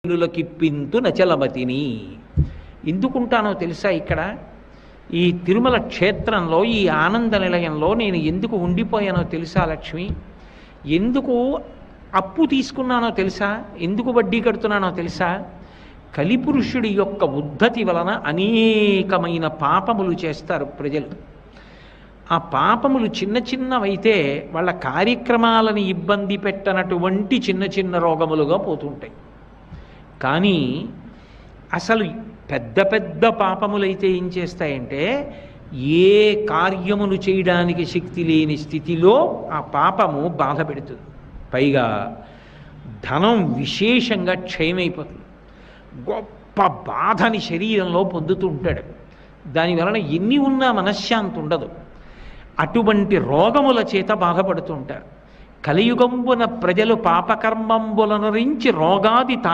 కిప్పింతు నచలమతిని. ఎందుకుంటానో తెలుసా? ఇక్కడ ఈ తిరుమల క్షేత్రంలో ఈ ఆనంద నిలయంలో నేను ఎందుకు ఉండిపోయానో తెలుసా లక్ష్మి? ఎందుకు అప్పు తీసుకున్నానో తెలుసా? ఎందుకు వడ్డీ కడుతున్నానో తెలుసా? కలిపురుషుడి యొక్క ఉద్ధతి వలన అనేకమైన పాపములు చేస్తారు ప్రజలు. ఆ పాపములు చిన్న చిన్నవైతే వాళ్ళ కార్యక్రమాలను ఇబ్బంది పెట్టనటువంటి చిన్న చిన్న రోగములుగా పోతుంటాయి. కానీ అసలు పెద్ద పెద్ద పాపములైతే ఏం చేస్తాయంటే ఏ కార్యమును చేయడానికి శక్తి లేని స్థితిలో ఆ పాపము బాధ పెడుతుంది. పైగా ధనం విశేషంగా క్షయమైపోతుంది. గొప్ప బాధని శరీరంలో పొందుతూ ఉంటాడు. దానివలన ఎన్ని ఉన్నా మనశ్శాంతి ఉండదు. అటువంటి రోగముల చేత బాధపడుతూ ఉంటారు. కలియుగంబున ప్రజలు పాపకర్మంబులను రించి రోగాది